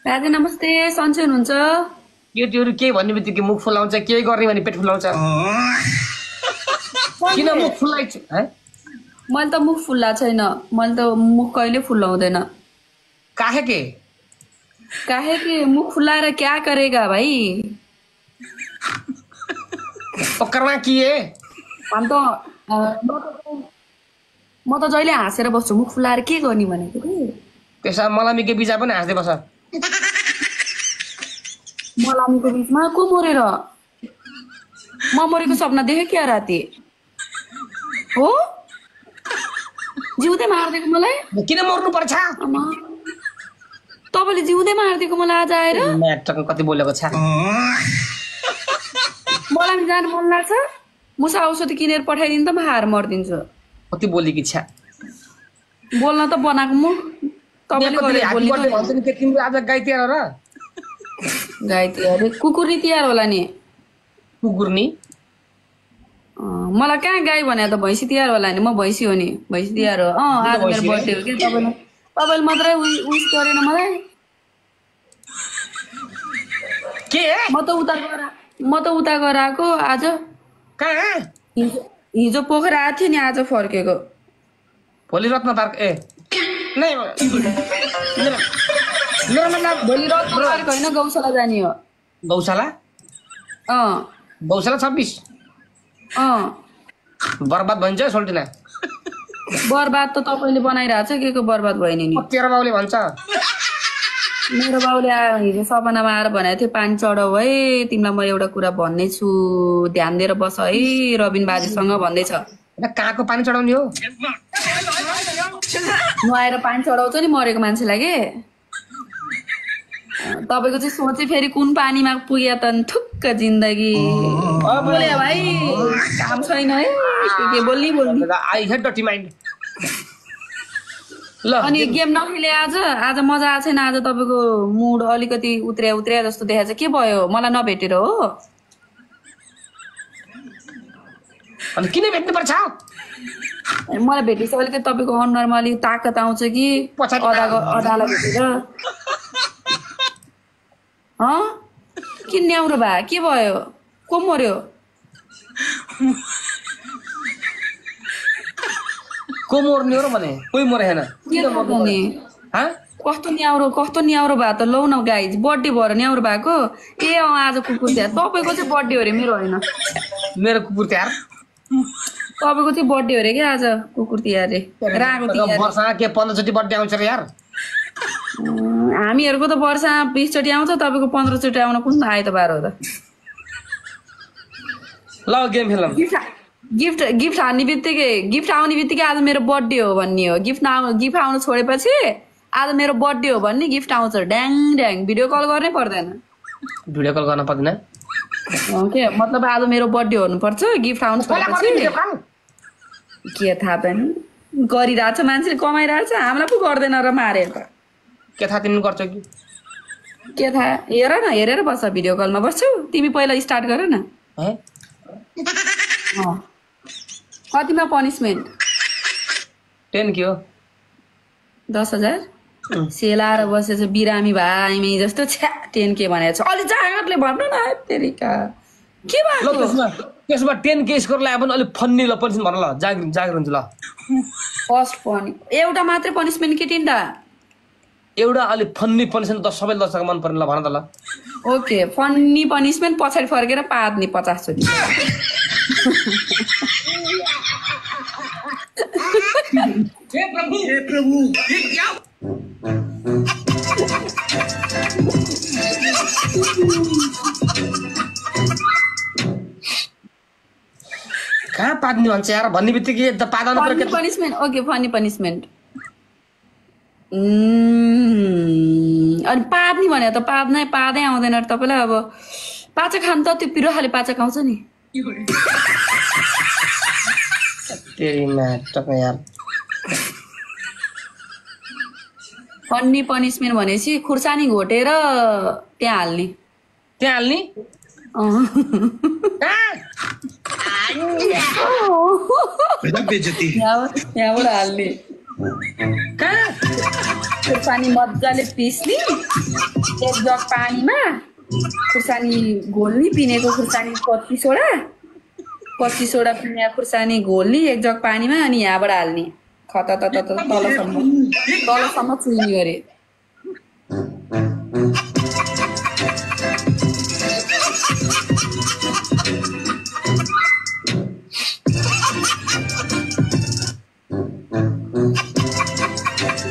राजे नमस्ते, सन्चै हुनुहुन्छ? केटीहरू के भन्ने बित्तिकै मुख फुलाउँछ, के गर्ने भने पेट फुलाउँछ। किन मुख फुलाइछ? मैले त मुख फुल्ला छैन, मैले त मुख कहिले फुल्लाउँदैन। काहे के मुख फुलाएर क्या करेगा भाई? पक्करमा किए हम त म त जहिले हाँसेर बस्छु, मुख फुलाएर के गर्ने भनेको के? त्यसमा मलामीको बिजा पनि हाँस्दै बस्छ। मलामीको बिचमा को मरेर? म मरेको सपना देखेँ क्या राति? हो जिउँदै मारिदिएको मलाई। किन मर्नु पर्छ? तपाईँले जिउँदै मारिदिएको मलाई आज आएर। कति बोलेको छ। मलाई जानु मन लाग्छ, मुसा औषधि किनेर पठाइदिनु त म हार मर्दिन्छु। कति बोलेकी छ। बोल्न त बनाएको म। तपाईँले आज गाई तिहार र गाई तिहार कुकुरनी तिहार होला नि। कुकुरनी मलाई कहाँ गाई भने त भैँसी तिहार होला नि। म भैँसी हो नि, भैँसी तिहार हो। आज मेरो बर्थडे हो कि। तपाईँले मात्रै विस गरेन मलाई। के म त उता गएर आएको आज। कहाँ? हिजो पोखरा आएको थियो नि, आज फर्केको। भोलि रत्न पार्क भोलि रत्न पार्क होइन, गौशाला जाने हो। गौशाला? गौशाला 26। बर्बाद भन्छ सोल्टिना। बर्बाद त तपाईँले बनाइरहेको छ, के को बर्बाद भयो नि? तेरो बाउले भन्छ। मेरो बाउले हिजो सपनामा आएर भनेको थियो, पानी चढाउ है, तिमीलाई म एउटा कुरा भन्ने छु, ध्यान दिएर बस है, रबिन बाजेसँग भन्दैछ। कहाँको पानी चढाउने हो? नुहाएर पानी चढाउँछ नि मरेको मान्छेलाई के। तपाईँको चाहिँ सोचे फेरि कुन पानीमा पुग्यो त ठुक्क जिन्दगी। बोले भाइ काम छैन है, के बोल्ने। आई हेट डटी माइन्ड। अनि गेम नखेले आज मजा आएको छैन। आज तपाईँको मुड अलिकति उत्रिया जस्तो देखाएको छ। के भयो? मलाई नभेटेर हो? अनि किन भेट्नु पर्छ? मलाई भेटेपछि अलिकति तपाईँको अनुहारमा अलिक ताकत आउँछ कि अदालाई भेटेर? किन न्याउरो भए? के भयो? को मर्यो? को मर्ने हो र भने? कोही मरेन। कस्तो न्याउरो भयो त? लौ न गाइज, बर्थडे भएर न्याउरो भएको? आज कुकुर तिहार। तपाईँको चाहिँ बर्थडे हो अरे, मेरो होइन। मेरो कुकुर तिहार? तपाईँको चाहिँ बर्थडे हो अरे क्या आज, कुकुर तिहार रे। राको तिहार। वर्षमा के 15 चोटि बर्थडे आउँछ र यार? हामीहरूको त वर्षमा 20 चोटि आउँछ, तपाईँको 15 चोटि आउन कुन आइतबार हो त? ल गेम खेलौँ। गिफ्ट आउने बित्तिकै आज मेरो बर्थडे हो भन्ने हो। गिफ्ट आउनु छोडेपछि आज मेरो बर्थडे हो भन्ने गिफ्ट आउँछ। ड्याङ भिडियो कल गर्नै पर्दैन। भिडियो कल गर्न पर्दैन के मतलब? आज मेरो बर्थडे हुनुपर्छ, गिफ्ट आउनु छोडेपछि। के थाहा पनि गरिरहेछ मान्छेले, कमाइरहेछ, हामीलाई पो गर्दैन र मारे त। के थाहा तिमी गर्छौ कि? के थाहा? हेर न, हेरेर बस्छ, भिडियो कलमा बस्छौ। तिमी पहिला स्टार्ट गर न। कतिमा पनिसमेन्ट? 10 के हो? 10,000 सेलाएर बसेछ बिरामी भाइमी जस्तो। 10 के भनेको छ। अलि जागरले भन्नु न तेरिका। के भयो? त्यसमा 10 के स्कोर ल्याए पनि अलिक फन्नी ल पनिसमेन्ट भन ल। जागिर हुन्छ ल। फर्स्ट पनि एउटा मात्रै पनिसमेन्ट कि 3टा? एउटा अलिक फन्नी पनिसमेन्ट त सबैले दर्शक मन पर्ने ल, भन त ल। ओके, फन्नी पनिसमेन्ट पछाडि फर्केर पाद्ने 50 चोटि। हे प्रभु ये क्या? कहाँ पाद्ने भन्छ यार? भन्ने बित्तिकै त पादाउनु पर्यो। Punishment okay, funny punishment. अनि पाद्ने भने त पादै आउँदैन तपाईँलाई। अब पाचक खानु त त्यो पिरो खाले पाचक आउँछ नि। यार फन्नी पनिसमेन्ट भनेपछि खुर्सानी घोटेर त्यहाँ हाल्ने। यहाँबाट हाल्ने। कहाँ खुर्सानी मजाले पिस्ने, एक जग पानीमा खुर्सानी घोल्ने, पिनेको खुर्सानी 25वटा पिनेको खुर्सानी घोल्ने एक जग पानीमा, अनि यहाँबाट हाल्ने खततत तलसम्म चुइने गरे।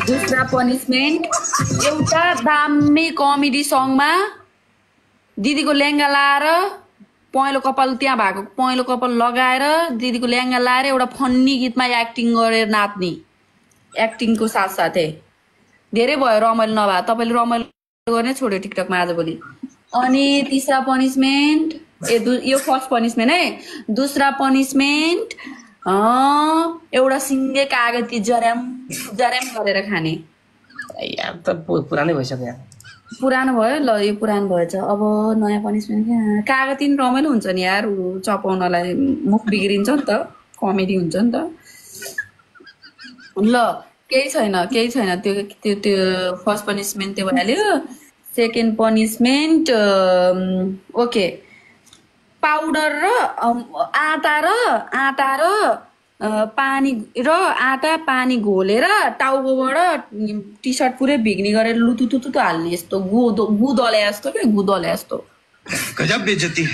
दूसरा पनिसमेन्ट, एउटा दामी कमेडी सङमा दिदीको लेङ्गा लाएर पहेँलो कपाल त्यहाँ भएको पहेँलो कपाल लगाएर दिदीको लेङ्गा लाएर एउटा फन्नी गीतमा एक्टिङ गरेर नाच्ने, एक्टिङको साथसाथै धेरै भयो रमाइलो नभए। तपाईँले रमाइलो गर्ने छोड्यो टिकटकमा आजभोलि। अनि तिसरा पनिसमेन्ट, यो फर्स्ट पनिसमेन्ट है। दूसरा पनिसमेन्ट, एउटा सिङ्गे कागती जर्याम जर्याम गरेर खाने। यार त पुरानै भइसक्यो यार। पुरानो भयो ल, यो पुरानो भएछ। अब नयाँ पनिसमेन्ट कागती नि रमाइलो हुन्छ नि यार, चपाउनलाई मुख बिग्रिन्छ नि त, कमेडी हुन्छ नि त। ल केही छैन त्यो फर्स्ट पनिसमेन्ट त्यो भइहाल्यो। सेकेन्ड पनिसमेन्ट, ओके, पाउडर र आँटा र पानी र आँटा पानी घोलेर टाउकोबाट टी सर्ट पुरै भिग्ने गरेर लुतुतुतु हाल्ने, यस्तो गुदले जस्तो क्या, गुदले जस्तो। गजब बेइज्जती है।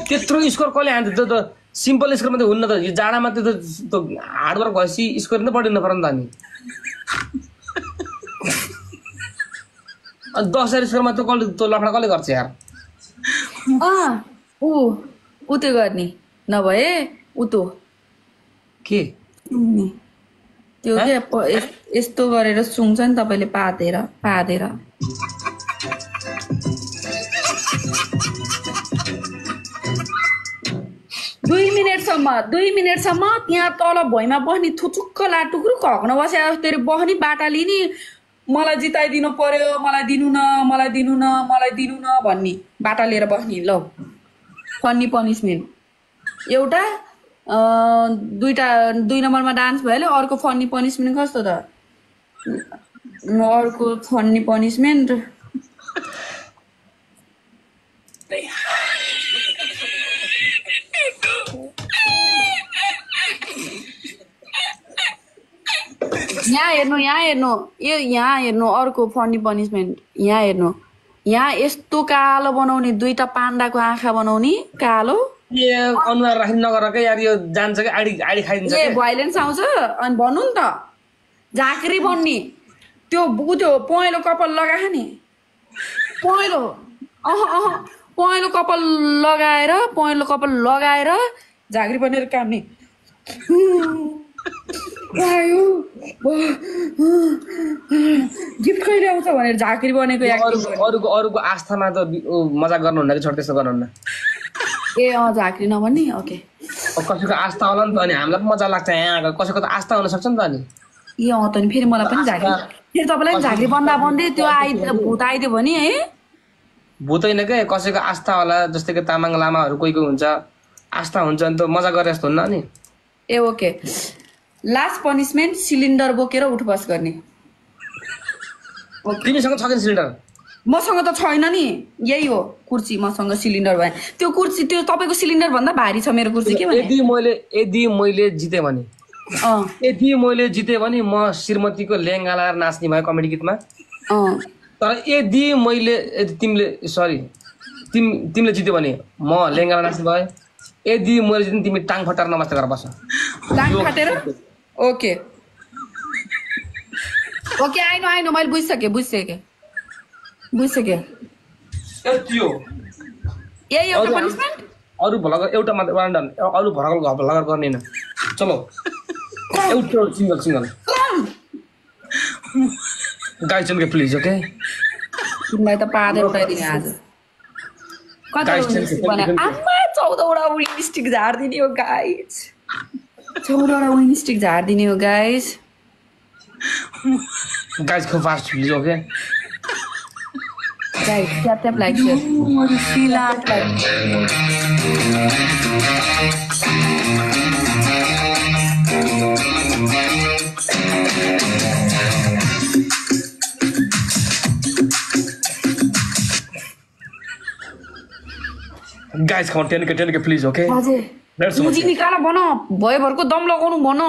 त्यत्रो स्कोर कसले हान्छ? त्यो त सिम्पल स्कोर मात्रै हुन्न त, यो जाडामा त्यो त हार्डवर्क भएपछि स्कोर नै बढ्नु पर्यो नि त अनि। 10,000 स्कोरमा त्यो लफडा कसले गर्छ यार? ऊ त्यो गर्ने नभए ऊ त्यो के त्यो के यस्तो गरेर सुङ्छ नि तपाईँले पादेर 2 मिनटसम्म त्यहाँ तल भुइँमा बस्ने थुचुक्क लाटुक्रुक हक्न बसे तेरो बस्ने बाटा लिने, मलाई जिताइदिनु पर्यो, मलाई दिनु न भन्ने, बाटा लिएर बस्ने। ल फन्नी पनिसमेन्ट एउटा, 2 नम्बरमा डान्स भइहाल्यो। अर्को फन्नी पनिसमेन्ट कस्तो त? अर्को फन्नी पनिसमेन्ट यहाँ हेर्नु अर्को फन्नी पनिसमेन्ट यहाँ हेर्नु। यहाँ यस्तो कालो बनाउने, 2टा पाण्डाको आँखा बनाउने कालो, अनुहार राख्ने नगर के यार, यो जान्छ कि आडी खाइदिन्छ के भाइलेन्स आउँछ। अनि भन्नु नि त, झाँक्री बन्ने, त्यो पहेँलो कपाल लगाए नि, पहेँलो कपाल लगाएर झाँक्री बनेर काट्ने। गिफ्ट कहिले आउँछ भनेर झाँक्री बनेको। अरूको आस्थामा त मजाक गर्नुहुन्न कि छोड, त्यस्तो गर्नुहुन्न। ए झाँक्री नभन्ने, ओके। कसैको आस्था होला नि त, अनि हामीलाई पनि मजा लाग्छ यहाँ, कसैको त आस्था हुन सक्छ नि त। अनि ए त नि फेरि मलाई पनि झाँक्री, फेरि तपाईँलाई झाँक्री बन्दै त्यो भूत आइदियो भने है, भूत होइन के, कसैको आस्था होला, जस्तै कि तामाङ लामाहरू कोही हुन्छ, आस्था हुन्छ नि त, मजा गरे जस्तो हुन्न नि। ए ओके। लास्ट पनिसमेन्ट, सिलिन्डर बोकेर उठबस गर्ने। तिमीसँग छ कि सिलिन्डर? मसँग त छैन नि, यही हो कुर्सी मसँग सिलिन्डर भयो। त्यो कुर्सी, त्यो तपाईँको सिलिन्डर भन्दा भारी छ मेरो कुर्सी। के भने यदि मैले जिते भने म श्रीमतीको लेङ्गा लाएर नाच्ने भयो कमेडी गीतमा। तर तिमीले जित्यो भने म लेङ्गा लाएर नाच्ने भयो। यदि मैले जित्ने तिमी टाङ फटाएर नमस्ते गरेर बस। टाङ फाटेर? ओके आइनो मैले बुझिसकेँ। यही एउटा पनिसमेन्ट। अरू भला एउटा मात्र अरू भला गर्ने न। चलो एउटा सिंगल गाइस चल के प्लिज, ओके। तिमीलाई त पादे उठाइदिने आज। कता बना आमा 14वटा विङ स्टिक झार्दिने हो गाइस। 14वटा विङ स्टिक झार्दिने हो guys. Guys, go fast, please, okay? Guys, tap like this. Feel out like. Guys, come on, 10k, please, okay? बाजे Let's मुजी go. निकाल भन भयभरको दम लगाउनु भन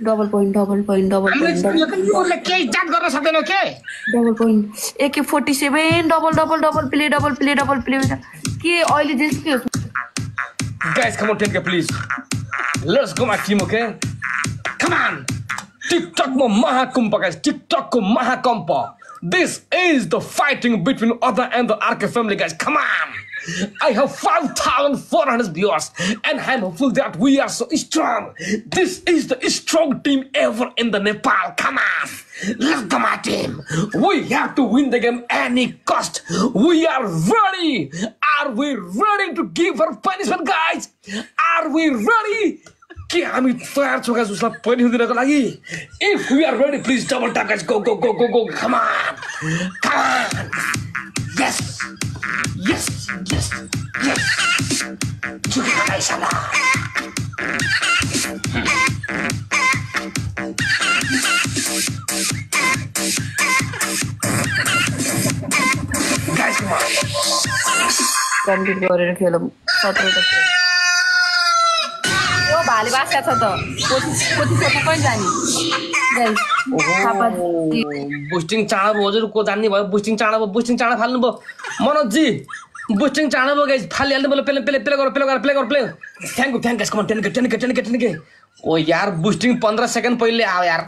डबल पोइन्ट हामीले केही जात गर्न सक्दैनौ के double point AK-47 double play के अहिले जेसुकै Guys, come on, 10k, please. Let's go, my team, okay? Come on. TikTok mo mahakumpa, guys. TikTok ko mahakumpa. This is the fighting between Oda and the RK family, guys. Come on. I have 5,400 viewers, and I'm hopeful that we are so strong. This is the strong team ever in the Nepal. Come on. Let's go, my team. We have to win the game any cost. We are ready. Are we ready to give our punishment, guys? Are we ready? के हामी तयार छौँ guys उसलाई पनि हुँदिनको लागि if we are ready please double tap guys go come on yes guys come on complete गरेर खेलौँ 17 भाले बास्या छ त कोठी सोध्न कहिले जाने बुस्टिङ चाँडो भयो हजुर को जान्ने भयो बुस्टिङ चाँडो फाल्नु भयो मनोज जी बुस्टिङ चाँडो भयो गाइस फालिहाल्नु भयो प्ले गर thank you guys com on 10k ओ यार बुस्टिङ 15 सेकेन्ड पहिले आयो यार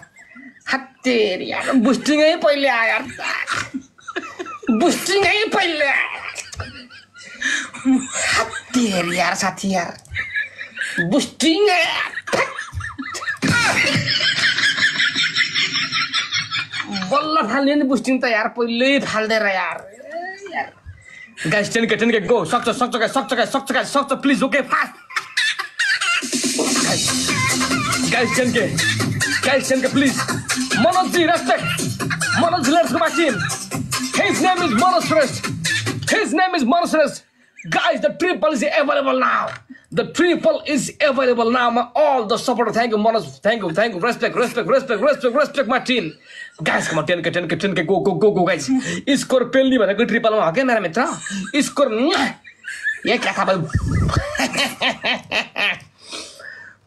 हत्तेरी यार बुस्टिङै पहिले आयो यार बुस्टिङै पहिले हत्तेरी यार साथी यार बुस्टिङ बल्ल फाल्ने नि बुस्टिङ त यार पहिल्यै फाल्दैन यार गाइस 10k गो सक्छ please okay fast guys 10k please Manoj ji respect Manoj let's go my team his name is Manoj Shrestha guys the triple is available now all the support thank you Manoj thank you respect my team guys come on 10k go guys score पेल्नी भनेको triple मा हो के मेरा मित्र score ये क्या था भाई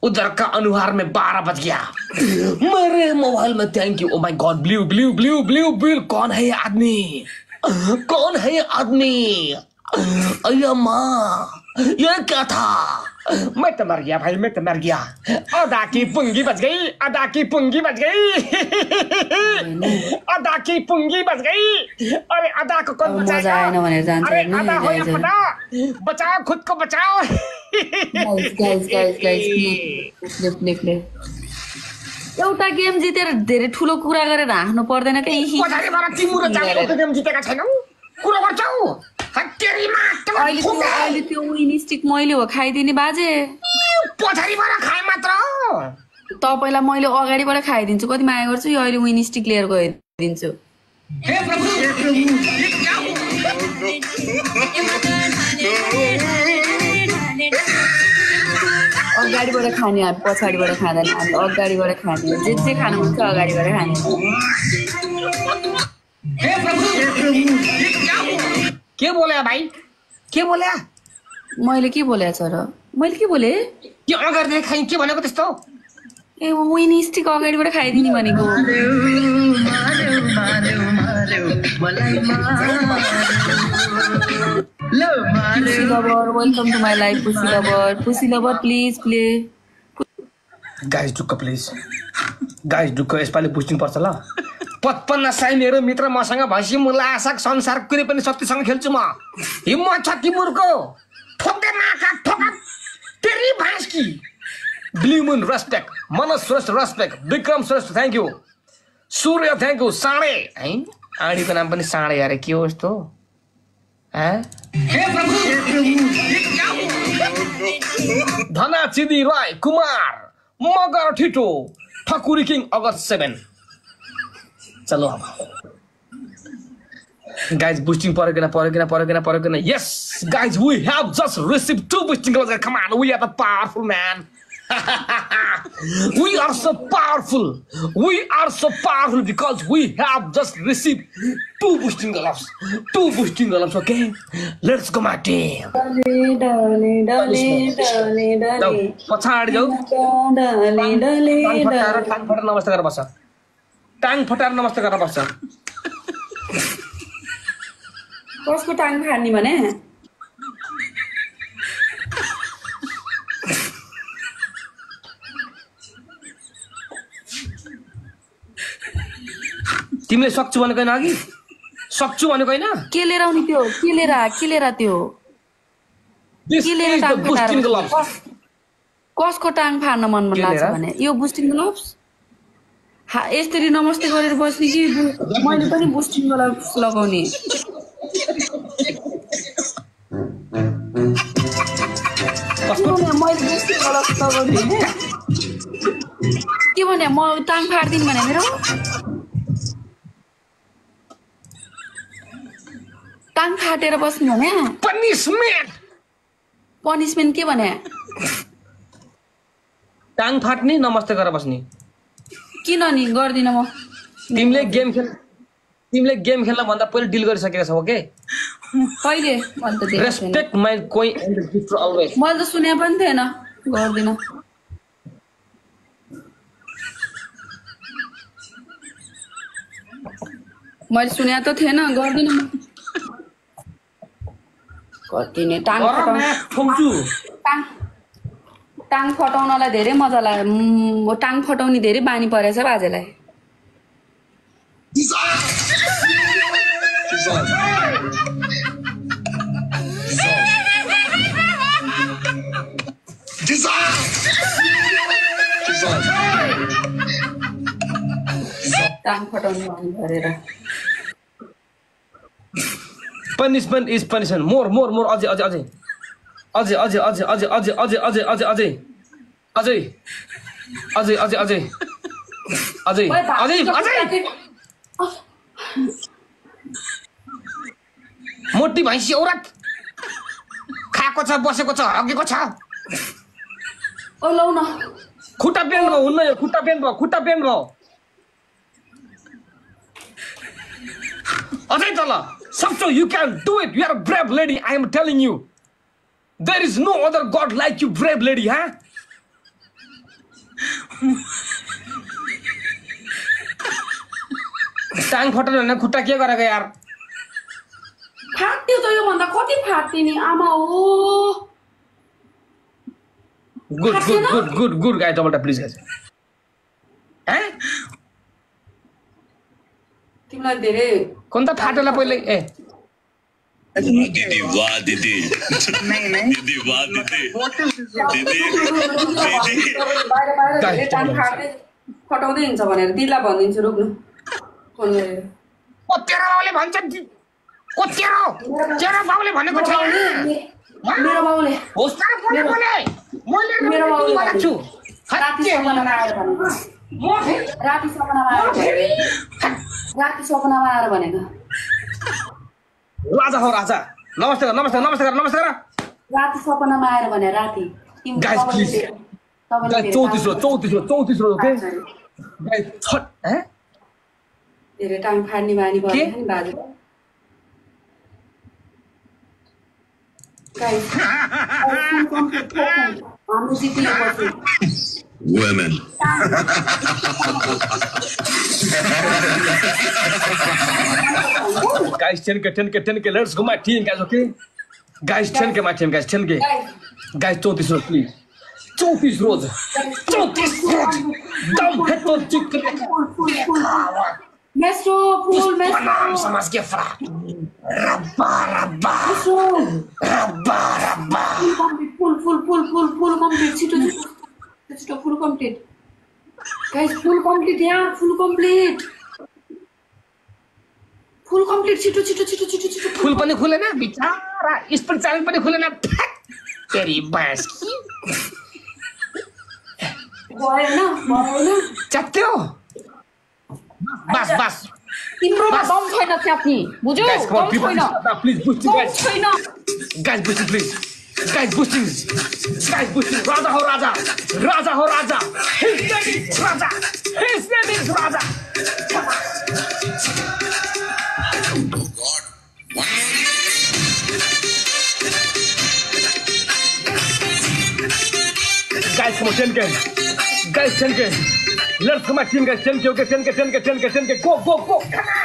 उधर का अनुहार में 12 बज गया मेरे मोबाइल में thank you oh my god Blue कौन है ये आदमी अय्या माँ ये क्या था मैं तो मर गया अदा की पुंगी बच गई अरे अदा को कौन बचाएगा अरे अदा हो या फटा बचाओ खुद को बचाओ गाइस प्ले एउटा गेम जितेर धेरै ठुलो कुरा गरेर हाँस्नु पर्दैन के पछाडिबाट तिम्रो जाने गेम जितेका छैनौ कुरा गर्छौ अहिले त्यो विन स्टिक मैले हो खाइदिने बाजे पछाडिबाट खाए मात्र तपाईलाई मैले अगाडिबाट खाइदिन्छु कति माया गर्छु यो अहिले विन स्टिक लिएर गइदिन्छु हे प्रभु ये क्या अगाडिबाट खाने हामी पछाडिबाट खाँदैन हामी अगाडिबाट खाने जे खानु हुन्छ अगाडिबाट खाने हे प्रभु ये क्या के बोले भाइ के बोले मैले के बोले छ र मैले के बोले के अगाडि खाइ के भनेको त्यस्तो ए विन स्टिक अगाडिबाट खाइदिने भनेको pussy lover welcome to my life pussy lover please play guys ढुक्क यसपालि पुस्टिङ पर्छ ल 55 साई मेरो मित्र मसँग भएपछि मलाई आशा संसार कुनै पनि शक्तिसँग खेल्छु म हिम्मत छ तिम्रो ठोक्दै माका ठोका तेरी भाँस की Blue Moon respect Manoj Shrestha respect Vikram Shrestha thank you Surya thank you साँडे है आडीको नाम पनि साँडे अरे के हो यस्तो धना चिदी राय कुमार मगर ठिटो ठकुरी किङ अगस्त 7 चलो अब guys boosting परेन yes guys we have just received 2 boosting girls come on we are the powerful man We are so powerful. We are so powerful because we have just received 2 boosting gloves. 2 boosting gloves, okay? Let's go, my team. जाऊ, पछाडि जाऊ। टाङ फटाएर नमस्ते गरेर बस्छ। टाङ फटाएर नमस्ते गरेर बस्छ। कसको टाङ फाड्ने भने? तिमीले सक्छु भनेको हैन अघि? सक्छु भनेको हैन? के लिएर आउने त्यो? के लिएर त्यो? This के लिएर is the टाङ boosting gloves. कसको टाङ फाड्न मन लाग्छ भने? यो बुस्टिङ ग्लोभ्स? यसरी नमस्ते गरेर बस्ने कि मैले पनि बुस्टिङ ग्लोभ्स लगाउने? मैले बुस्टिङ ग्लोभ्स लगाउने के भने म टाङ फाड्दिन भने मेरो टाङ फाटेर बस्ने भने पनिसमेन्ट के भने? टाङ फाट्ने नमस्ते गरेर बस्ने। किन नि गर्दिन म। तिमीले गेम खेल्न भन्दा पहिले डिल गरिसकेको छौ ओके? कहिले भन्त दे। Respect my coin and gift always. मैले त सुने पनि थिएन, गर्दिन। मैले सुने त थिएन, गर्दिन म। कतिने टाङ फटाउनलाई धेरै मजा लाग्यो। टाङ फटाउने धेरै बानी परेछ बाजेलाई। टाङ फटाउने बानी परेर। Punishment is punishment. More. Ajay. मोटी भैँसी औरत खाएको छ, बसेको छ, हगेको छ। ओ लौ न। खुट्टा पेन भयो, हुन्न यो खुट्टा पेन भयो। अझै तल सक्छौ, you can do it. You are a brave lady. I am telling you. There is no other god like you, brave lady, huh? टाङ फटाउनु भने खुट्टा के गरेको यार? फाट्यो त यो भन्दा कति फाट्यो नि आमा हो। Good guys, double tap please guys. हैं? तिमीलाई धेरै कुन त फाटेला पहिले? ए दीदी वाह दीदी नहीं दीदी वाह दीदी बाहिर टाङ फाट्दै फटाउँदै हिँड्छ भनेर दिदीलाई भनिदिन्छु, रोक्नु फोन गरेर। तेरो बाउले भन्छ, तेरो बाउले भनेको छ। मेरो बाउले होस्टार बोले मेरो बाउले भन्छु। राति सपनामा आएर भनेको। राजा हो राजा। नमस्ते गर। राति सपनामा आएर भने राति। Guys please. Guys 34 okay? Guys छट हैं? धेरै टाङ फाड्ने बानी भयो नि बाजे। गाइस हाम्रो जित्नु women guys 10k let's go my team guys, okay guys? 10k my team guys, 10k guys। 34 road please, 34 road dam heto chicken Maestro full panam sama skefra rabba full complete Chito full complete guys, full complete yaar, full complete Chito फुल पनि खुलेन बिचारा, speed channel पनि खुलेन। तेरी बास की भएन च्यात्यो। बस तिम्रो दम छैन च्याप्नी, बुझ्यौ? दम छैन प्लिज बुस्ट गाइस, छैन guys boost please. Guys, boosting. Guys, boosting. Raja ho Raja. Raja ho Raja. His name is Raja. His name is Raja. Guys, come on, 10K. Guys, 10K. Let's go, my team, guys. 10K, okay, 10K, 10K, 10K, 10K. Go, go, go. Come on.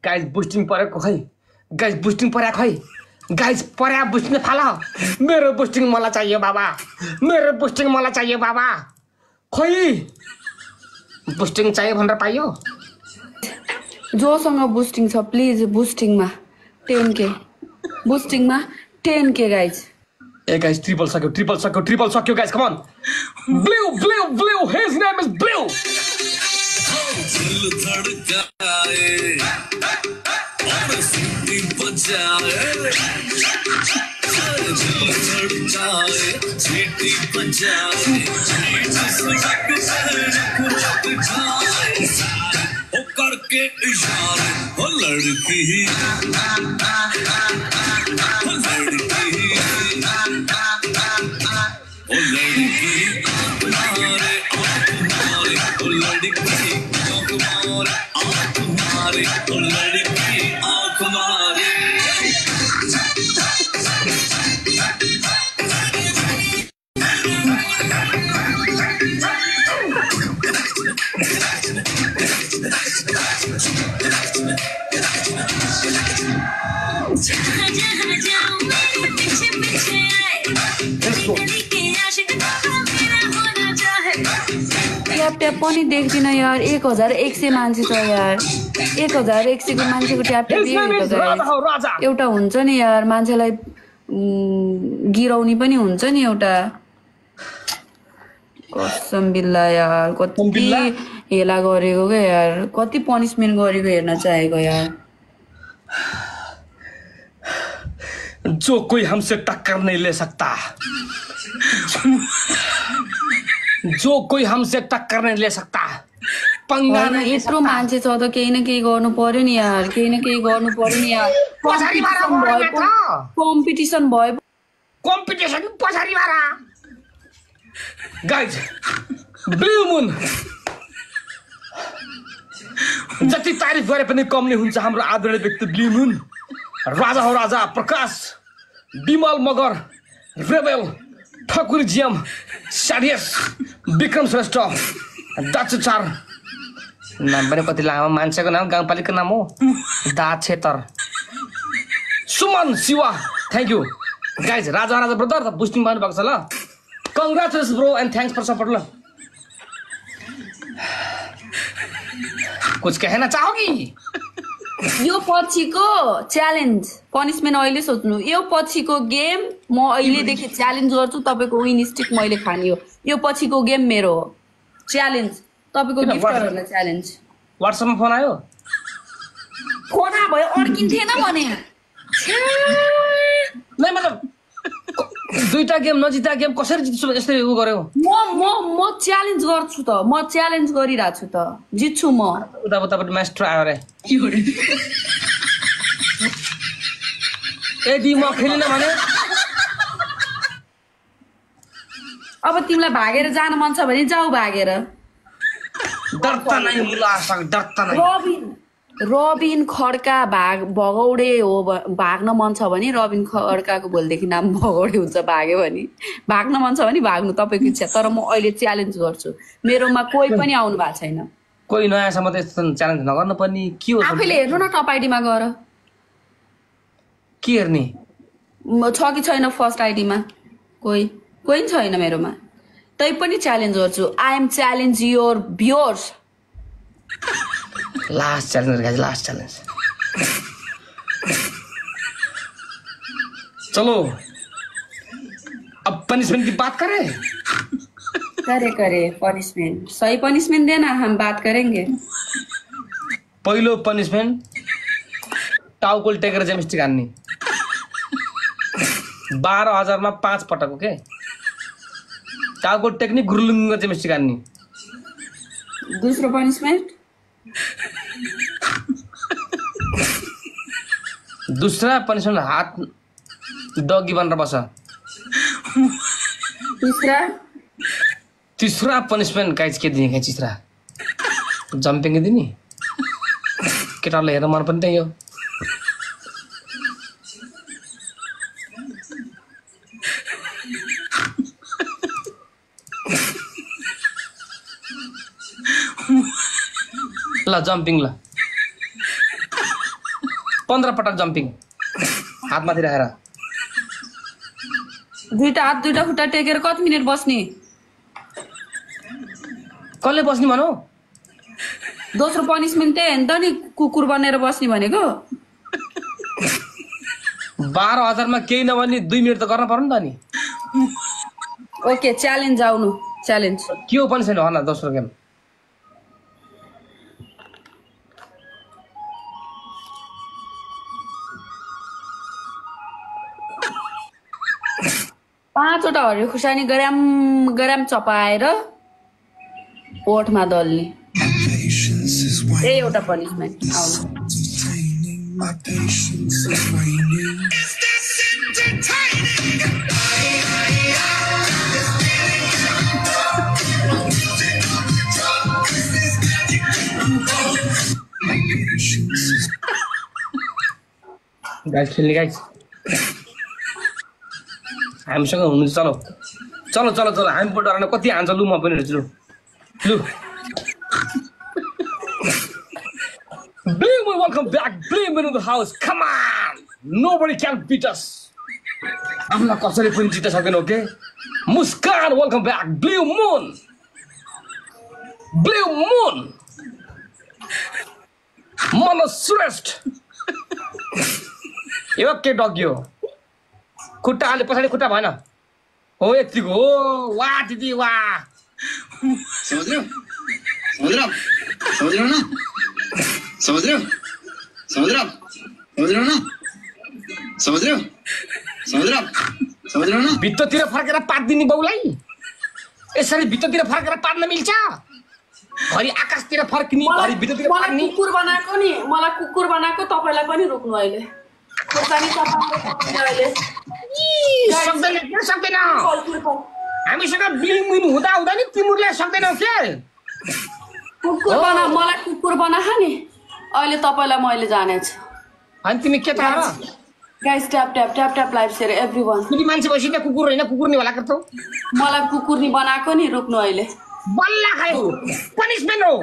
Guys, boosting pareko khai. Guys, boosting pareko khai. Guys, पर्या boosting थाला मेरो boosting मलाई चाहियो बाबा मेरो boosting मलाई चाहियो बाबा खै बुस्टिङ चाहियो भनेर पाइयो जोसँग बुस्टिङ छ प्लिज बुस्टिङमा 10K बुस्टिङमा 10K गाइज ए गाइज ट्रिपल सक्यो guys come on Blue his name is Blue दिल धड़काए और सीटी बजाए सीटी बजाए ओ करके इशारे ओ लड़की ओ लड़की तुम्हारे ओ लड़की तुम्हारे ओ लड़की तुम्हारे ट्याप पनि देख्दिन यार 1100 मान्छे छ यार 1100 को मान्छेको ट्याप एउटा हुन्छ नि यार मान्छेलाई गिराउने पनि हुन्छ नि एउटा कसम बिल्ला यार कति हेला गरेको के यार कति पनिशमेन्ट गरेको हेर्न चाहेको यार जो कोई हमसे टक्कर नहीं ले सकता जो कोई हमसे टक्कर नहीं ले सकता पंगा नहीं यत्रो मान्छे छ त केही न केही गर्नु पर्यो नि यार केही न केही गर्नु पर्यो नि यार कम्पिटिसन भयो कम्पिटिसन पछाडी मारा गाइज ब्लू मुन जति तारिफ गरे पनि कम नै हुन्छ हाम्रो आदरणीय व्यक्ति ब्लू मुन राजा हो राजा प्रकाश विमल मगर रेबेल ठकुर जियम साडियस विक्रम श्रेष्ठ दाचु चार नाम पनि कति लामो मान्छेको नाम गाउँपालिकाको नाम हो दात छेतर Suman Shiva thank you guys Raja Raja brother boosting पाउनु भएको छ ल congratulation bro and thanks for support ल कुछ कहना चाहोगी यो पछिको च्यालेन्ज पनिशमेन्ट अहिले सोच्नु यो पछिको गेम म अहिलेदेखि च्यालेन्ज गर्छु तपाईको विन स्टिक मैले खाने हो यो पछिको गेम मेरो हो च्यालेन्ज तपाईको गिफ्टहरुलाई च्यालेन्ज व्हाट्सएपमा फोन आयो फोन भयो अड्किन्थेन भने नै मतलब दुईटा गेम नजिता गेम कसरी जित्छु यसरी उ गर्यो म च्यालेन्ज गर्छु त म च्यालेन्ज गरिरहेको छु त जित्छु म उतापट्टि मास्टर आयो रे यदि म खेलिन भने अब तिमीलाई भागेर जान मन छ भने जाऊ भागेर डरता नै उल्लास डरता नै रबिन खड्का भगौडे हो भाग्न मन छ भने रबिन खड्काको भोलिदेखि नाम भगौडे हुन्छ भाग्यो भने भाग्न मन छ भने भाग्नु तपाईँको इच्छा तर म अहिले च्यालेन्ज गर्छु मेरोमा कोही पनि आउनु भएको छैन कोही नयाँसम्म त यस्तो च्यालेन्ज नगर्नु पर्ने के हो आफैले हेर्नु न टप आइडीमा गएर के हेर्ने छ कि छैन फर्स्ट आइडीमा कोही छैन मेरोमा तै पनि च्यालेन्ज गर्छु I am challenge your viewers last challenge guys last challenge चलो अब पनिशमेंट की बात करें करे पनिशमेंट सही पनिशमेंट देना हम बात करेंगे पहिलो पनिशमेंट टाउकोल टेकेर जेमस्टिक हान्ने 12,000 मा 5 पटक ओके टाउकोल टेक्ने गुरुलुङ्ग जेमस्टिक हान्ने दूसरो पनिशमेंट दूसरा पनिशमेंट हाथ डगी बनेर बस तीसरा पनिशमेन्ट गाइज के दिने तीसरा जम्पिङ दिने केटालाई हेरेर मन पनि त्यही हो ल जम्पिङ ल 15 पटक जम्पिङ हात माथि राखेर दुईटा हात दुईटा खुट्टा टेकेर कति मिनेट बस्ने कसले बस्ने भनौ दोस्रो पनिशमेन्ट त्यही नि त नि कुकुर बनेर बस्ने भनेको 12,000 मा केही नभने 2 मिनेट त गर्न पर्यो नि त नि ओके च्यालेन्ज आउनु च्यालेन्ज के हो पनि छैन भन दोस्रो गेम पाँचवटा हरियो खुर्सानी गराम गराम चपाएर ओठमा दल्ने यही एउटा पनिशमेन्ट आउनु My patience is waning. Is this entertaining? Guys खेल्ने गाइस हामीसँग हुनु चलो चलो चलो चलो हामी पो डराउन कति हान्छ लु म पनि हेर्छु लु Blame, welcome back. Blame in the house. Come on. Nobody can beat us. I'm not going to beat us again, okay? Muskan, welcome back. Blue Moon. Blue Moon. Mono Srest. You okay, dog, you? Kuta, ale pasale kuta bhana. Oh, yetigo. Wah, didi, wah. Samudra? Samudra? Samudra na? Samudra? Samudra? Samudra na? Samudra? Samudra? Samudra na? भित्ततिर फर्केर पात दिने बाउलाई यसरी भित्ततिर फर्केर पार्न मिल्छ घरि आकाशतिर फर्किने घरि भित्ततिर फर्किने कुकुर बनाएको नि मलाई कुकुर बनाएको तपाईलाई पनि रोक्नु अहिले खोर्सानी चपाएर अहिले सक्दैन के सक्दैन हामीसँग बिलिङ मुन हुँदा हुँदा नि तिमीले सक्दैनौ के कुकुर बना मलाई कुकुर बनाहा नि अहिले तपाईलाई मैले जानेछु अनि तिमी के थाहा र guys tap tap tap tap live share everyone तिमी मान्छे बसिन कुकुर हैन कुकुर नि होला के त मलाई कुकुर नि बनाएको नि रोक्नु अहिले बल्ला खायो पनिशमेन्ट हो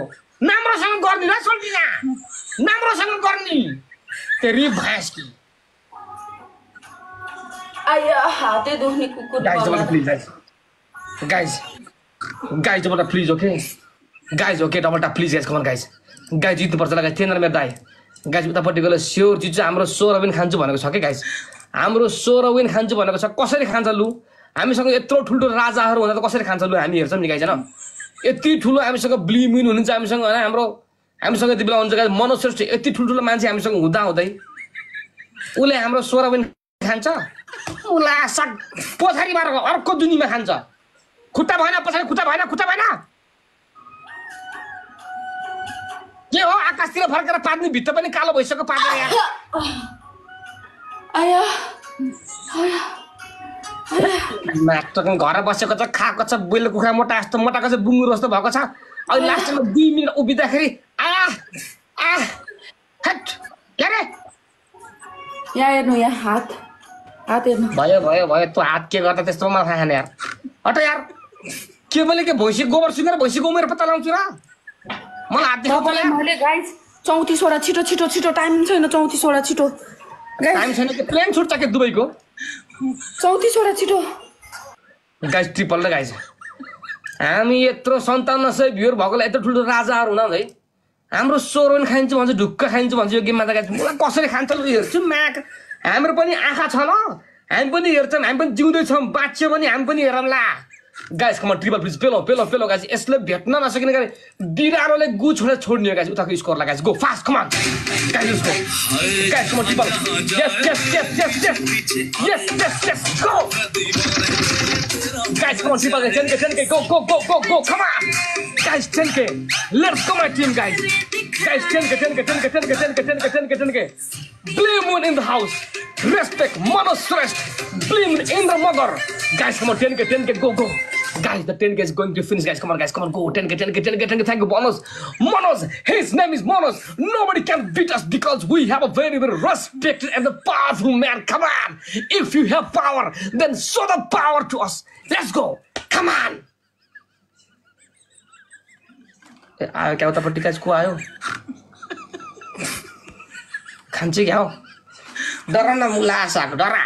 नाम्रोसँग गर्ने र सोल्टिना नाम्रोसँग गर्ने तेरी भैंस की आया हाते दुख्ने कुकुर गाइस जब प्लिज गाइस गाइस जब please okay guys okay double tap please guys come on guys guys जित्नु पर्छ ल गाइस 10 मेरो दाइ गाइस उतापट्टि गएर स्योर चिज चाहिँ हाम्रो 16 विन खान्छु भनेको छ के गाइस हाम्रो 16 विन खान्छु भनेको छ कसरी खान्छ लु हामीसँग यत्रो ठुलो राजाहरु हुँदा त कसरी खान्छ लु हामी हेर्छौं नि गाइस हैन यति ठुलो हामीसँग ब्लिम विन हुनुहुन्छ हामीसँग हैन हामीसँग यति बेला हुन्छ गाइस मनोश्रेष्ठ यति ठुलो मान्छे हामीसँग हुँदा हुँदै उले हाम्रो 16 विन खान्छ उला सक पोथरी मार अर्को दुनीमा खान्छ खुट्टा भएन पछाडी खुट्टा भएन के हो आकाशतिर फर्केर पार्ने भित्त पनि कालो भइसक्यो पार्दैन यार आया नाटक घर बसेको छ खाएको छ बुइले कुखुरा मोटा जस्तो मोटाको छ बुङ्गुर जस्तो भएको छ अहिले लास्टमा 2 मिनेट उभिदाखेरि हट यारे यहाँ हेर्नु यहाँ हात हेर्नु भयो तँ हात के गर्दा त्यस्तो मलाई थाहा छैन यार हट यार के मैले के भैँसी गोबर सुकेर भैँसी गोमेर पत्ता लाउँछु र मलाई हात देखाउ मैले गाइस 34 वटा छिटो टाइम छैन 34 वटा छिटो टाइम छैन के प्लेन छुट्छ के दुबईको 34 वटा छिटो गाइस ट्रिपल र गाइस हामी यत्रो 5700 भ्युअर भएकोलाई यत्रो ठुलो राजाहरु हुन है हाम्रो सोरोन खाइन्छ भन्छ ढुक्क खाइन्छ भन्छ यो गेममा त गाइस मलाई कसरी खान्छ ल हेर्छु म्याक हाम्रो पनि आँखा छ ल हामी पनि हेर्छौं हामी पनि जिउँदै छौं बाच्यो पनि हामी पनि हेरौँला गाइस कम ट्रिपल प्लिज पेलो गाइस यसले भेट्न नसकिने गरी बिरारोले गु छोड्ने गाइस उताको स्कोर ला guys go fast come on guys come triple yes go guys come triple chain के go come on Guys, 10K. Let's go, my team, guys. Guys, 10K. Blue Moon in the house. Respect, Manos Rest. Blue Moon in the mother. Guys, come on, 10K, go. Guys, the 10K is going to finish, guys. Come on, go. 10K. Thank you, Monos. His name is Monos. Nobody can beat us because we have a very, very respected and a powerful man. Come on. If you have power, then show the power to us. Let's go. Come on. आयो क्या उतापट्टि का को आयो खान्छ क्या हो डरा न मुला साग डरा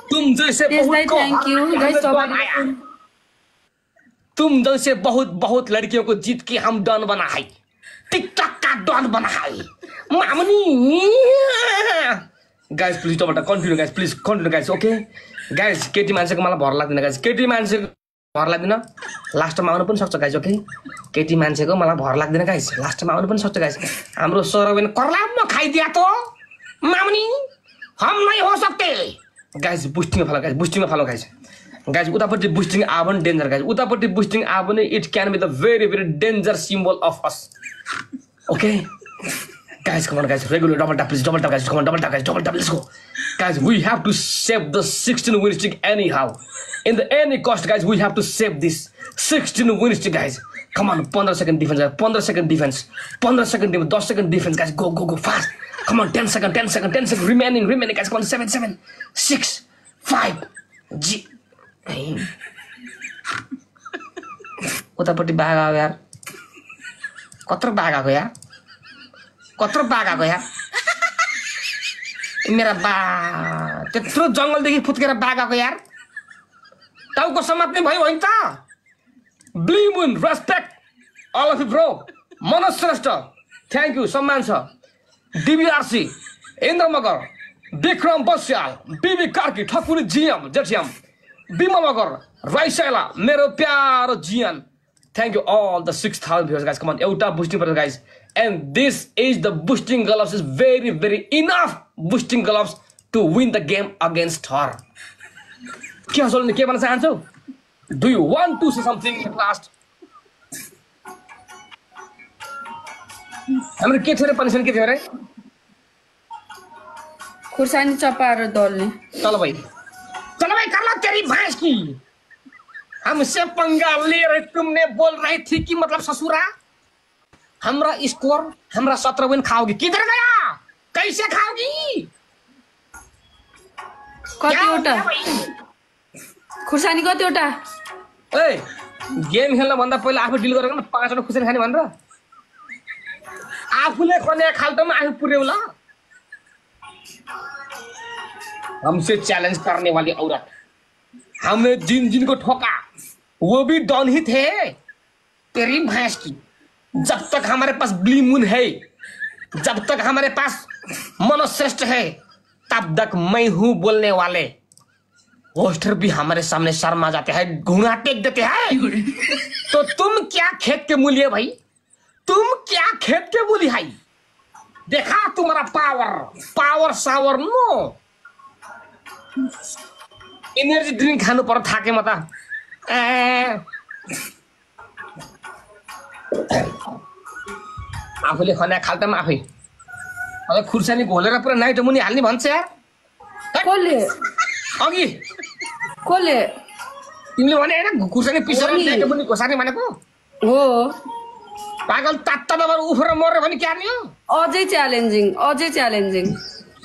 तुम जैसे बहुत लड़कियों को जीत के हम डॉन बना है टिकटॉक का डॉन बना है मामनी guys please continue guys okay guys केटी मान्छेको मलाई भर लाग्दैन गाइस केटी मान्छेको भर लाग्दैन लास्टमा आउन पनि सक्छ गाइस ओके केटी मान्छेको मलाई भर लाग्दैन गाइस लास्टमा आउन पनि सक्छ गाइस हाम्रो सरवेन करलाम खाइदिया तो मामनी हम नहीं हो सकते गाइस बुस्टिङमा फलो गाइस उतापट्टि बुस्टिङ आवन डेन्जर गाइस उतापट्टि बुस्टिङ आवन it can be the very very danger symbol of us okay guys come on guys regular double tap guys come on double tap let's go guys we have to save the 16 win streak anyhow in the any cost guys we have to save this 16 win streak guys come on 15 second defense 10 second defense 10 second defense guys go fast come on 10 second remaining guys come on 7 6 5 G उतापट्टि बाघ आयो यार कत्रो बाघ आको यार कत्रो बाघ आको यार मेरा बा त्यत्रो जंगलदेखि फुत्केर बाघ आको यार टाउको समात्ने भयो हैन त Blue Moon respect all of you bro Manoj Shrestha thank you सम्मान छ DBRC Indra Magar Vikram Basyal BB Karki Thakuri GM जेठियम बिमल मगर राइसैला मेरो प्यारो जियान thank you all the 6000 viewers guys come on एउटा बुस्टिङ पर्छ guys and this is the boosting gloves is very very enough boosting gloves to win the game against her के हसल्ने के भन्न चाहन्छौ do you want to say something at last हाम्रो के थियो रे पनिसन के थियो रे खुर्सानी चपाएर दल्ने चल भाइ कर लो तेरी भैंस की हमसे पंगा ले रहे तुमने बोल रही थी कि मतलब ससुरा हमरा स्कोर हमरा 17 विन खाओगी किधर गया कैसे खाओगी कतिवटा खुर्सानी कतिवटा ए गेम खेल्न भन्दा पहिला आफू डिल गरेको न 5 वटा खुर्सानी खाने भनेर आफूले खने खाल्टोमा आफू पुर्याउला हमसे चैलेंज करने वाली औरत हमने जिन को ठोका वो भी डॉन ही थे तेरी भैंस की जब तक हमारे पास ब्लू मून है जब तक हमारे पास मनोज श्रेष्ठ है तब तक मैं हूं बोलने वाले होस्टर भी हमारे सामने शर्मा जाते हैं घुना टेक देते हैं तो तुम क्या खेत के मूली है भाई तुम क्या खेत के मूली है देखा तुम्हारा पावर सावर नो एनर्जी ड्रिंक खानु पर्यो थाके म त आफूले खने खाल्टामा आफै अब खुर्सानी घोलेर पुरा नाइटो मुनि हाल्ने भन्छ यार कोले अघि कोले तिमीले भने हैन खुर्सानी पिसेर नाइटो मुनि घोसार्ने भनेको हो पागल तात्ता नभएर उफेर मर्यो भने के हाल्ने हो अझै च्यालेन्जिङ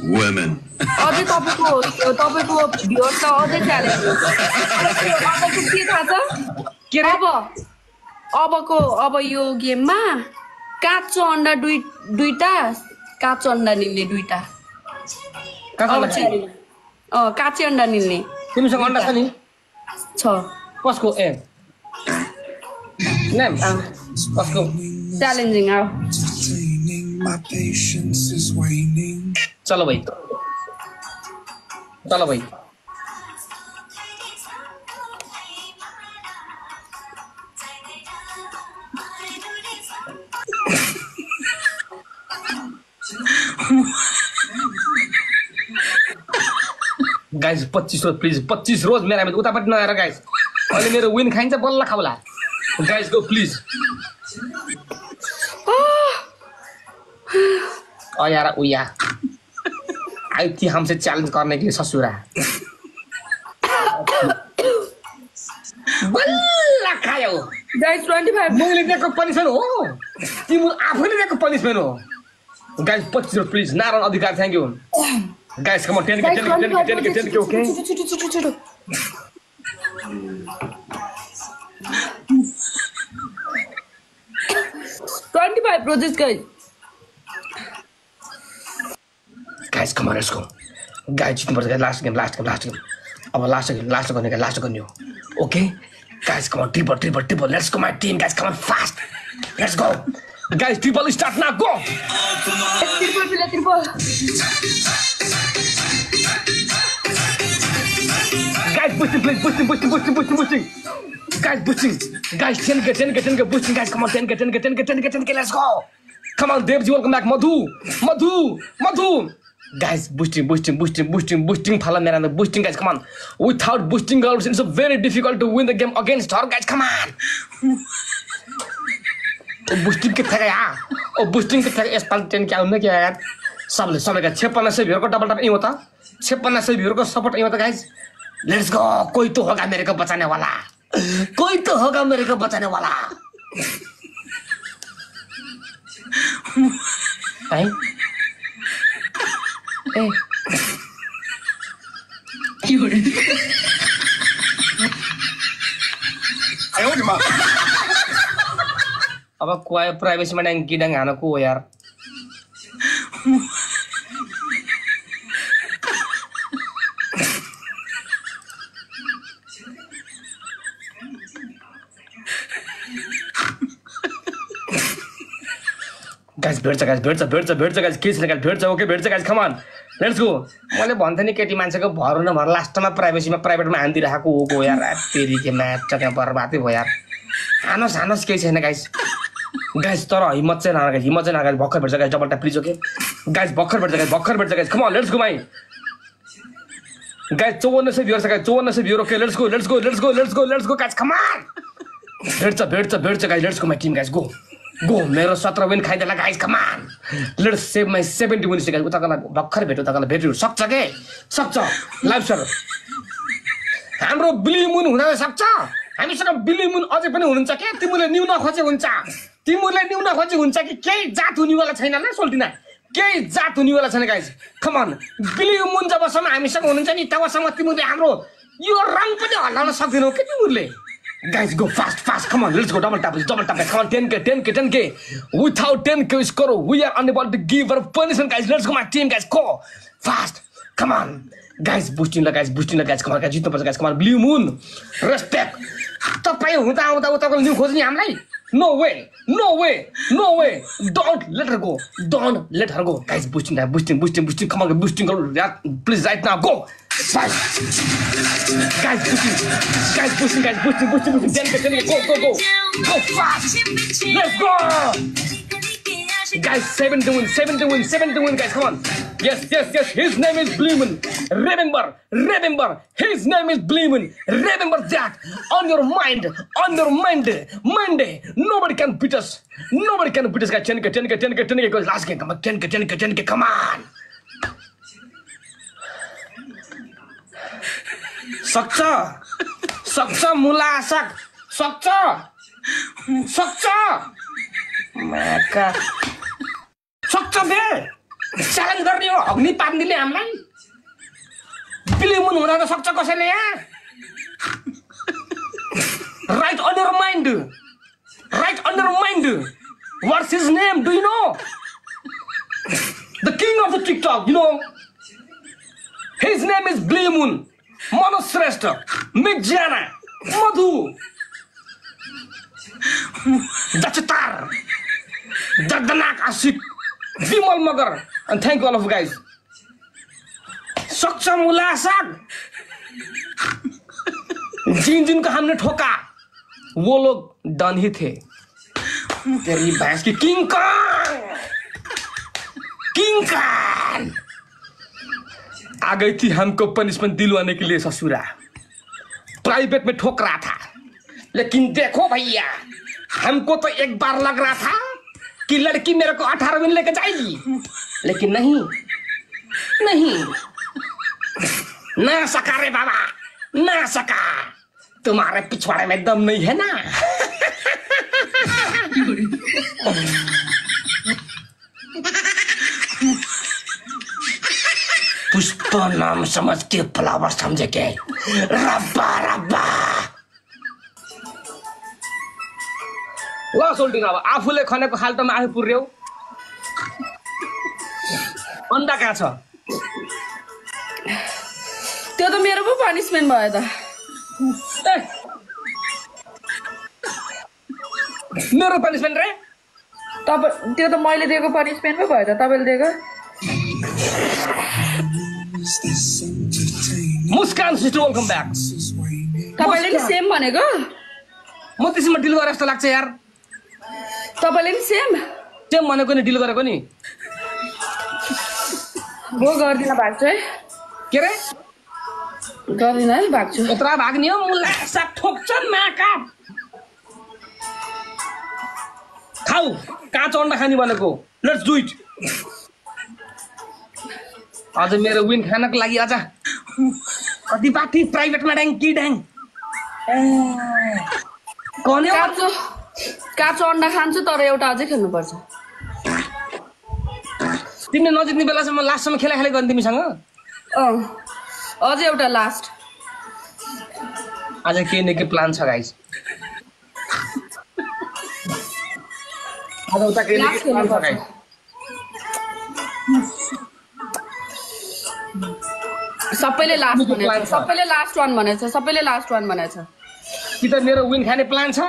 Women. अझै तपाईको भ्युअर त अझै च्यालेन्जिङ के थाहा छ के रे अब यो गेममा काँचो अन्डा दुईटा काँचो अन्डा निल्ने दुईटा काँचै अन्डा निल्ने तिमीसँग अन्डा छ नि छ कसको ए नेम कसको च्यालेन्जिङ आऊ My patience is waning. चलो भाई गाइस 25 रोज प्लिज 25 रोज मेरा में उतापट्टि नआएर गाइस अहिले मेरो विन खाइन्छ बल्ल खाउला गाइस गो प्लिज ओ यार उया आई थी हमसे चैलेंज करने के लिए ससुरा बल्ल खायो गाइस 25 मैले दिएको पनिसमेन्ट हो तिम्रो आफैले दिएको पनिसमेन्ट हो guys 25 rose please Narayan Adhikar thank you guys come on 10 K okay 25 projects guys come on let's go guys जित्नुपर्छ गाइस लास्ट गेम अब लास्ट गर्ने हो okay guys come on triple let's go my team guys come on fast let's go guys triple start now go triple guys boosting please boosting guys boosting guys 10 get boosting guys come on 10 get let's go come on Devji welcome back Madhu guys boosting phala mera boosting guys come on without boosting girls it's very difficult to win the game against her guys come on boosting के थेगा यार boosting के थेगा एसपाल 10 क्या उन्हें क्या यार सबले 5600 भ्यूअर को double tap नहीं होता 5600 भ्यूअर को सपोर्ट नहीं होता गाइस लेट्स गो कोई तो होगा मेरे को बचाने वाला हैं ए अब कोई प्राइवेसी में डंग गिडंग आना को यार guys भेट्छ guys के छैन guys भेट्छ ओके भेट्छ guys come on let's go मैले भन्थे नि केटी मान्छेको भर न भर लास्टमा प्राइभेटमा हान्दी राखेको हो यार तेरी के म्याच त्यहाँ बर्बादै भयो यार हानोस् केही छैन guys तर हिम्मत चाहिँ नहार guys भक्कर भेट्छ guys double tap please okay guys भक्कर भेट्छ guys come on let's go my guys 5400 viewers guys 5400 viewer okay let's go guys come on भेट्छ guys let's go my team guys go मेरो 17 win खाइदेला guys come on let's save my 70 win guys उताकोलाई भक्कर भेट्यो सक्छ live sir हाम्रो बिली मुन हुन सक्छ हामीसँग बिली मुन अझै पनि हुनुहुन्छ के तिमीले न्यून खोजे हुन्छ कि केही जात हुनेवाला छैन ल सोल्टिना केही जात हुनेवाला छैन गाइस कम ऑन बिली मुन जबसम्म हामीसँग हुनुहुन्छ नि तबसम्म तिमीले हाम्रो यो रङ पनि हल्लाउन सक्दैनौ के तिमीले guys go fast come on let's go double tap come on 10k without 10k score we are unable to give our punishment guys let's go my team guys go fast come on guys boosting la guys come on guys जित्नुपर्छ guys come on blue moon respect तपाई हुँदा उताको new खोज्ने हामीलाई no way don't let her go guys boosting come on boosting please right now go guys boosting 10 go fast let's go guys 7 to win guys come on yes his name is Bleeman remember his name is Bleeman remember that on your mind Monday nobody can beat us guys 10k goes last game come on 10k come on सक्छ मुला सक्छ माका सक्छ बे challenge गर्ने हो अग्नि पार्नेले हामीलाई बिलिमुन हुन सक्छ कसैले यहाँ write on your mind what's his name do you know the king of the TikTok you know his name is Bleemun Manoj Shrestha, Migjana, Madhu, Dachitar, Jagdanak Ashik, Vimal Magar, and thank you all of you guys. Sakcha Mula Sak, जिन का हमने ठोका वो लोग done ही थे तेरी भैंस की king Kong आ गई थी हमको पनिशमेंट दिलवाने के लिए ससुरा। प्राइवेट में ठोक रहा था, लेकिन देखो भैया हमको तो एक बार लग रहा था कि लड़की मेरे को 18 दिन लेके जाएगी, लेकिन नहीं नहीं, ना सका रे बाबा, ना सका। तुम्हारे पिछवाड़े में दम नहीं है ना। पुष्प नाम समझ के फ्लावर समझे के रब्बा रब्बा। ल सोल्टी अब आफूले खनेको खाल्टोमा आफू पुर्यौ। अन्डा कहाँ छ? त्यो त मेरो पो पनिशमेन्ट भयो त। मेरो पनिशमेन्ट रे? त्यो त मैले दिएको पनिशमेन्ट पो भयो त तपाईँले दिएको। मुस्कान सिस्टर वेलकम ब्याक। तपाईँले नि सेम भनेको? म त्यसमा डिल गरे जस्तो लाग्छ यार। तपाईँले नि सेम भनेको नि डिल गरेको नि। हो गर्दिन भाग्छु है। के रे? गर्दिन है भाग्छु। यत्रा भाग्ने हो मुला साग ठोक्छन् नाका। खाऊ काँचो अन्डा खाने भनेको। Let's do it. आज मेरो विन खानको लागि आज कति पार्टी प्राइभेटमा ड्याङ कि ड्याङ। काँचो अन्डा खान्छु तर एउटा अझै खेल्नुपर्छ। तिमीले नजिक्ने बेलासम्म लास्टसम्म खेला खेला गर्ने तिमीसँग। अझै एउटा लास्ट। आज केही न केही प्लान छ गाइस। आज उता केही न केही प्लान छ गाइस। सबैले लास्ट भनेछ, सबैले लास्ट वान भनेछ, सबैले लास्ट वान भनेछ। कि त मेरो विन खाने प्लान छ,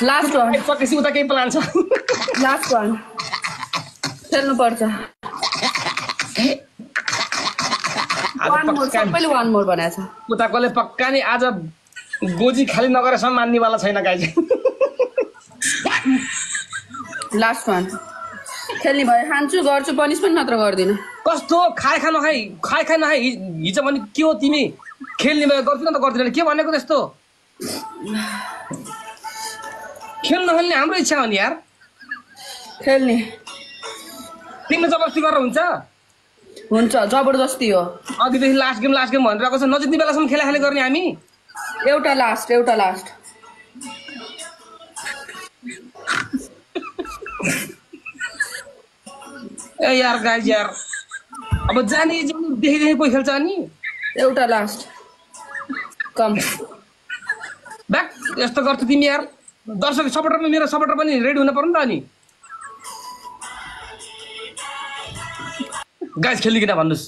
लास्ट वान सकेपछि उता केही प्लान छ। लास्ट वान खेल्नुपर्छ। सबैले वान मोर भनेछ। उता कसले पक्का नि आज गोजी खाली नगरेसम्म मान्नेवाला छैन गाइज। लास्ट वान खेल्ने भयो खान्छु, गर्छु, पनिसमेन्ट नत्र गर्दिनँ। कस्तो खाए खा नखाइ हिजो भने के हो तिमी खेल्ने भयो गर्दिन त गर्दिन के भनेको त्यस्तो? खेल्न नखेल्ने हाम्रो इच्छा हो नि यार। खेल्ने तिमीले जबरजस्ती गरेर हुन्छ? जबरजस्ती हो। अघिदेखि लास्ट गेम भनिरहेको छ, नजिक्ने बेलासम्म खेला खेला गर्ने हामी। एउटा लास्ट ए यार गाइज यार, अब जाने देखि कोही खेल्छ अनि एउटा लास्ट कम ब्याक यस्तो गर्छ तिमी यार। दर्शक सपोर्टरमा मेरो सपोर्टर पनि रेडी हुन पर्यो नि त अनि। गाइज खेल्ने किन भन्नुहोस्,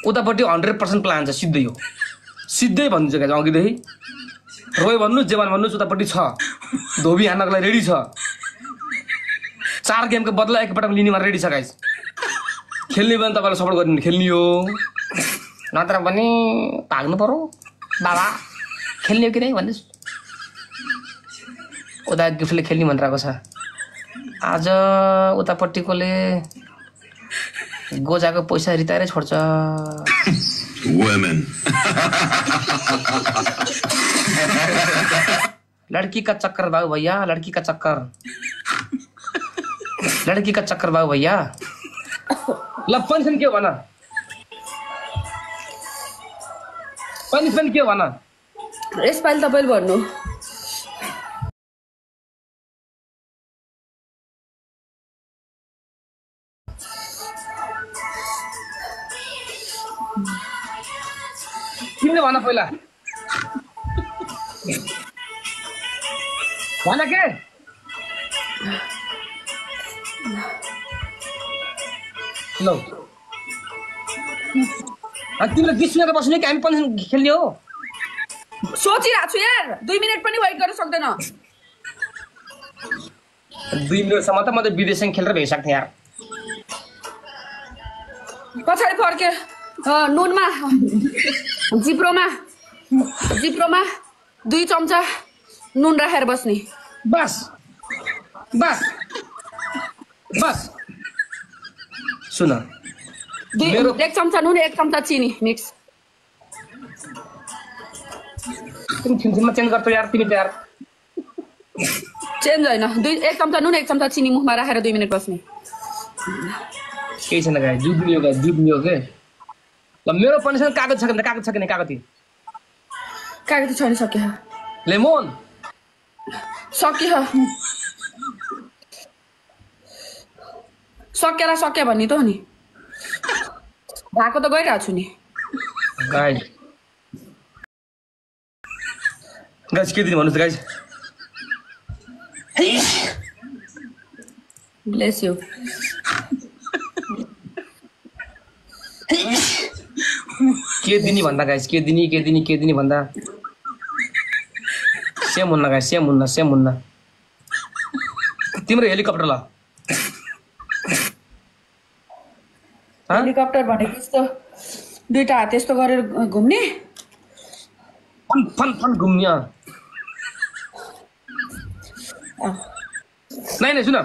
उतापट्टि 100% प्लान छ, सिधै हो, सिधै भनिदिन्छ गाइज। अघिदेखि रोय भन्नुहोस् जे भन्नुहोस् उतापट्टि छ, धोबी हान्नको लागि रेडी छ। 4 गेमको बदला एकपटक लिनेमा रेडी छ गाइज। खेल्ने भने तपाईँलाई सपोर्ट गरिदिनु, खेल्ने हो नत्र पनि भाग्नु पर्यो बाबा। खेल्ने हो कि नै भन्नुहोस्। उता गिफ्टले खेल्ने भनिरहेको छ। आज उतापट्टिकोले गोजाको पैसा रिताएरै छोड्छ। लड़की का चक्कर बाबू भैया, लड़की का चक्कर बाबू भैया। ल पनिसमेन्ट के हो भन, पनिसमेन्ट के हो भन। यसपालि तपाईँले भन्नु। तिमीले भन पहिला, भन के? ल तिमीले गीत सुनेर बस्ने कि हामी पनि खेल्ने हो? सोचिरहेको छु यार, 2 मिनट पनि वेट गर्न सक्दैन। 2 मिनटसम्म त म त विदेशसँग खेलेर भइसक्थेँ यार। पछाडि फर्के नुनमा जिप्रोमा 2 चम्चा नुन राखेर बस्ने। बस बस बस सुन, एक चम्चा नुन 1 चम्चा चिनी मिक्स तिमी छिनछिनमा चेन्ज गर्छौ यार तिमी त यार चेन्ज होइन 1 चम्चा नुन 1 चम्चा चिनी मुखमा राखेर 2 मिनेट बस्ने केही छैन गाइस दुध लियो के ल मेरो पनिसन कागज छ कि कागज छ कि कागती छैन सक्यो लेमन सक्यो सक्यो भन्ने त हो नि भएको त गइरहेको छु नि गाइस के दिने भन्नुहोस् त गाइस ब्लेस यु के दिने भन्दा गाइस के दिने भन्दा सेम हुन्न गाइस सेम हुन्न तिम्रो हेलिकप्टर ल हेलिकप्टर भनेको यस्तो दुईटा हात यस्तो गरेर घुम्ने फन घुम्ने नहीं सुन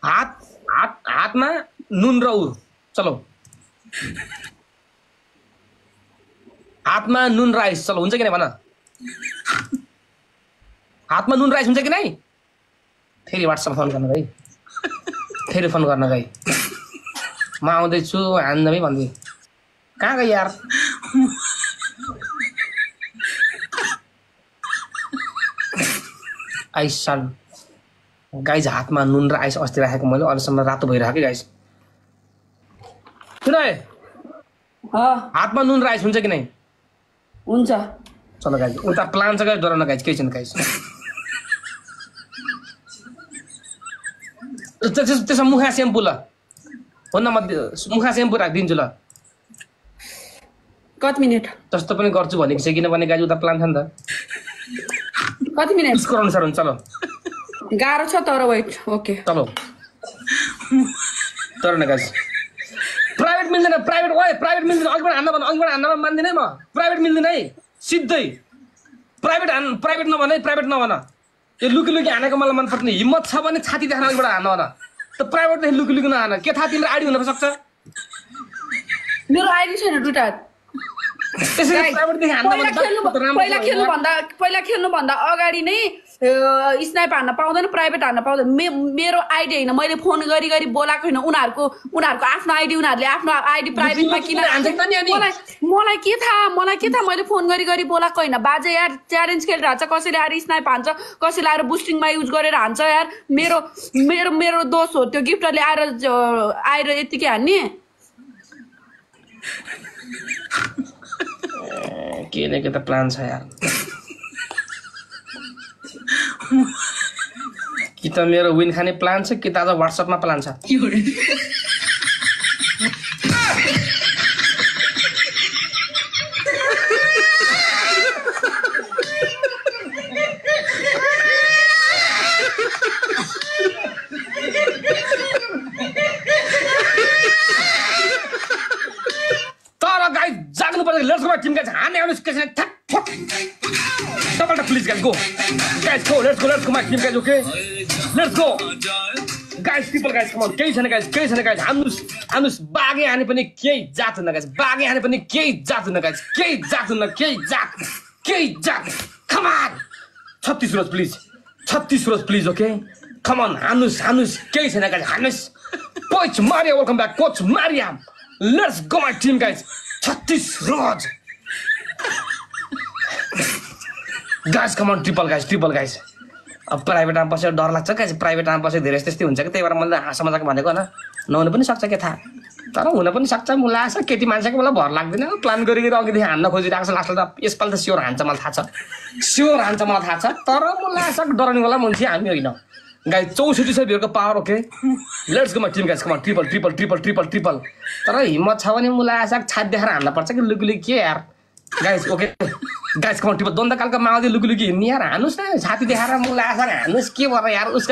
हातमा नुन र उ चलो हातमा नुन राइस चलो हुन्छ कि नै भन हातमा नुन राइस हुन्छ कि नै फेरि व्हाट्सएप फोन गर्न भाइ फेरि फोन गर्न गई म आउँदैछु हान्दै भन्दै कहाँ गई यार आइस साल गाइज हातमा नुन र आइस अस्ति राखेको मैले अहिलेसम्म रातो भइरहेको कि गाइस सुन हातमा नुन र आइस हुन्छ कि नै हुन्छ चलो गाइज उता प्लान छ गाइस डराउन गाइज केही छैन गाइस त्यसमा मुखा सेम्पू ल हुन्न म मुखा सेम्पू राखिदिन्छु ल कति मिनेट जस्तो पनि गर्छु भनेको छ किनभने गाइज उता प्लान छ नि त कति मिनेट उसको अनुसार हुन्छ चलो गाह्रो छ तर वेट ओके चलो तर न गाइस प्राइभेट मिल्दैन प्राइभेट मिल्दैन अघिबाट हान्न मान्दिनँ म प्राइभेट मिल्दैन है सिधै प्राइभेट नभन यो लुकी हानेको मलाई मन पर्ने हिम्मत छ भने छाती देखाएर अघिबाट हान्न भन त प्राइभेटदेखि लुकी नहान के थाहा तिम्रो आइडी हुन सक्छ मेरो आइडी छैन दुईटा पहिला खेल्नुभन्दा अगाडि नै स्नाइप हान्न पाउँदैन प्राइभेट हान्न पाउँदैन मेरो आइडी होइन मैले फोन गरी बोलाएको होइन उनीहरूको आफ्नो आइडी उनीहरूले आफ्नो आइडी प्राइभेटमा किन मलाई के थाहा मैले फोन गरी बोलाएको होइन बाजे यार च्यालेन्ज खेलिरहेको छ कसैले आएर स्नाइप हान्छ कसैले आएर बुस्टिङमा युज गरेर हान्छ यार मेरो दोष हो त्यो गिफ्टरले आएर यतिकै हान्ने के न के त प्लान छ यार कि त मेरो विन खाने प्लान छ कि त आज व्हाट्सएपमा प्लान छ तर गाइस जाग्नु पर्छ लेट्स गो टिम गाइस हाने आउनुस् कसैले ठक ठक double please guys go let's go my team guys okay let's go guys people guys come on केही छैन गाइस हानुस् बागे हाने पनि केही जात हुन्न गाइस केही जात कम अन 36 रोज प्लिज ओके कम अन हानुस् केही छैन गाइस हानुस् coach Maria welcome back coach Maria let's go my team guys 36 रोज guys come on triple guys अब प्राइभेटमा बसेर डर लाग्छ गाइस प्राइभेटमा बसेर धेरै त्यस्तै हुन्छ कि त्यही भएर मैले हाँसा मजाक भनेको होइन नहुनु पनि सक्छ के थाहा तर हुन पनि सक्छ मलाई आशा केटी मान्छेको मलाई भर लाग्दैन प्लान गरी अघिदेखि हान्न खोजिरहेको छ लास्टमा त यसपालि त स्योर हान्छ मलाई थाहा छ तर मलाई आशा डराउने वाला मान्छे हामी होइन गाइस 64 छ बियरको power okay let's go my team guys come on triple तर हिम्मत छ भने मलाई आशा छात देखाएर हान्न पर्छ कि लुकी के यार guys okay guys come on triple द्वन्द्वकालको माओवादी लुकी हिँड्ने यार हानुस् न छाती देखाएर मलाई आशा हानुस् के भएर यार उसको